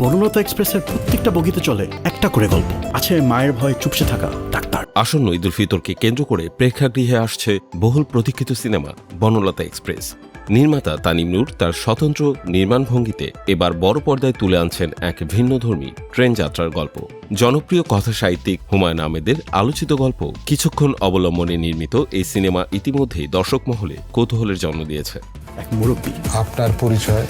বনলতা এক্সপ্রেসের প্রত্যেকটা বগিতে চলে একটা করে গল্প আছে। মায়ের ভয়ে চুপসে থাকা ডাক্তার। আসন্ন ঈদুল ফিতরকে কেন্দ্র করে প্রেক্ষাগৃহে আসছে বহুল প্রতীক্ষিত সিনেমা বনলতা এক্সপ্রেস। নির্মাতা তানিম নূর তার স্বতন্ত্র নির্মাণ ভঙ্গিতে এবার বড় পর্দায় তুলে আনছেন এক ভিন্নধর্মী ট্রেন যাত্রার গল্প। জনপ্রিয় কথা সাহিত্যিক হুমায়ুন আহমেদের আলোচিত গল্প কিছুক্ষণ অবলম্বনে নির্মিত এই সিনেমা ইতিমধ্যেই দর্শক মহলে কৌতূহলের জন্ম দিয়েছে। এক মুরব্বী। আপনার পরিচয়?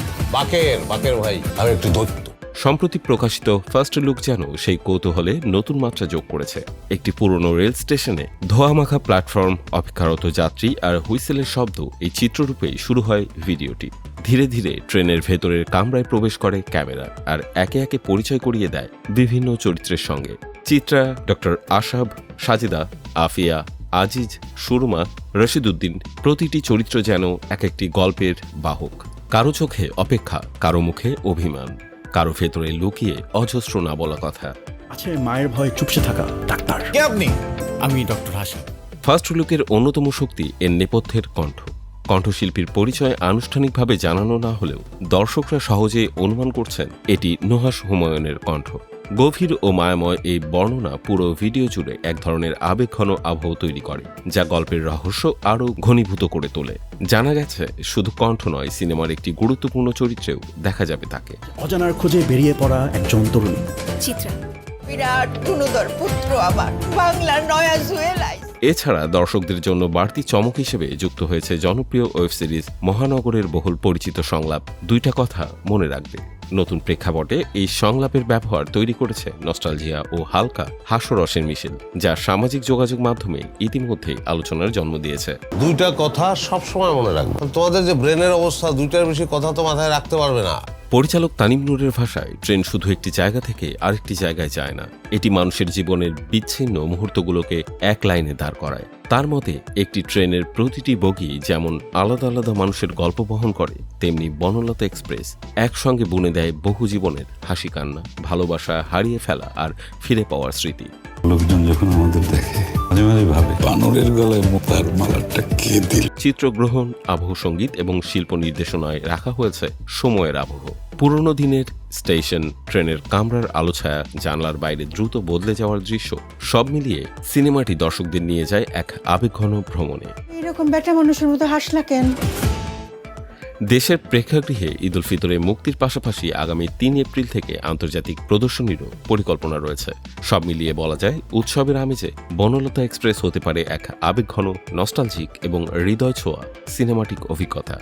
বাকের ভাই, আমি একটু দৈত্য। সম্প্রতি প্রকাশিত ফার্স্ট লুক যেন সেই কৌতূহলে নতুন মাত্রা যোগ করেছে। একটি পুরনো রেল স্টেশনে ধোঁয়ামাখা প্ল্যাটফর্ম, অপেক্ষারত যাত্রী আর হুইসেলের শব্দ, এই চিত্ররূপেই শুরু হয় ভিডিওটি। ধীরে ধীরে ট্রেনের ভেতরের কামরায় প্রবেশ করে ক্যামেরা আর একে একে পরিচয় করিয়ে দেয় বিভিন্ন চরিত্রের সঙ্গে। চিত্রা, ডক্টর আশাব, সাজিদা, আফিয়া, আজিজ, সুরমা, রশিদউদ্দিন, প্রতিটি চরিত্র যেন এক একটি গল্পের বাহক। কারো চোখে অপেক্ষা, কারো মুখে অভিমান, কারো ভেতরে লুকিয়ে অজস্র না বলা কথা। আছে মায়ের ভয়ে চুপসে থাকা ডাক্তার। কে আপনি? আমি ডক্টর হাসান। ফার্স্ট লুকের অন্যতম শক্তি এর নেপথ্যের কণ্ঠ। কণ্ঠশিল্পীর পরিচয় আনুষ্ঠানিকভাবে জানানো না হলেও দর্শকরা সহজে অনুমান করছেন এটি নুহাশ হুমায়ুনের কণ্ঠ। গভীর ও মায়াময় এই বর্ণনা পুরো ভিডিও জুড়ে এক ধরনের আবেগঘন আবহ তৈরি করে, যা গল্পের রহস্য আরও ঘনীভূত করে তোলে। জানা গেছে শুধু কণ্ঠ নয়, সিনেমার একটি গুরুত্বপূর্ণ চরিত্রেও দেখা যাবে তাকে। অজানার খোঁজে বেরিয়ে পড়া একজন তরুণী। চিত্রা বিরাট গুণধর পুত্র আমার, বাংলার নয়া জুয়েলাইস। এছাড়া দর্শকদের জন্য বাড়তি চমক হিসেবে যুক্ত হয়েছে জনপ্রিয় ওয়েব সিরিজ মহানগরের বহুল পরিচিত সংলাপ দুইটা কথা মনে রাখবে। নতুন প্রেক্ষাপটে এই সংলাপের ব্যবহার তৈরি করেছে নস্টালজিয়া ও হালকা হাস্যরসের মিশেল, যা সামাজিক যোগাযোগ মাধ্যমে ইতিমধ্যেই আলোচনার জন্ম দিয়েছে। দুইটা কথা সব সময় মনে রাখবে। তোমাদের যে ব্রেনের অবস্থা, দুইটার বেশি কথা তো মাথায় রাখতে পারবে না। পরিচালক তানিম নূরের ভাষায়, ট্রেন শুধু একটি জায়গা থেকে আরেকটি জায়গায় যায় না, এটি মানুষের জীবনের বিচ্ছিন্ন মুহূর্তগুলোকে এক লাইনে দাঁড় করায়। তার মতে একটি ট্রেনের প্রতিটি বগি যেমন আলাদা আলাদা মানুষের গল্প বহন করে, তেমনি বনলতা এক্সপ্রেস একসঙ্গে বুনে দেয় বহু জীবনের হাসি কান্না, ভালোবাসা, হারিয়ে ফেলা আর ফিরে পাওয়ার স্মৃতি। লোকজন যখন আমাদের দেখে মাঝে মাঝে ভাবে বানরের গলায় মোতার মালাটা কে দিল। চিত্রগ্রহণ, আবহ সঙ্গীত এবং শিল্প নির্দেশনায় রাখা হয়েছে সময়ের আবহ। পুরনো দিনের স্টেশন, ট্রেনের কামরার আলো ছায়া, জানলার বাইরে দ্রুত বদলে যাওয়ার দৃশ্য, সব মিলিয়ে সিনেমাটি দর্শকদের নিয়ে যায় এক আবেগঘন ভ্রমণে। এরকম বেটা মানুষের মতো হাসলা কেন? দেশের প্রেক্ষাগৃহে ঈদুল ফিতরে মুক্তির পাশাপাশি আগামী 3 এপ্রিল থেকে আন্তর্জাতিক প্রদর্শনীরও পরিকল্পনা রয়েছে। সব মিলিয়ে বলা যায় উৎসবের আমেজে বনলতা এক্সপ্রেস হতে পারে এক আবেগঘন, নস্টালজিক এবং হৃদয় ছোঁয়া সিনেমাটিক অভিজ্ঞতা।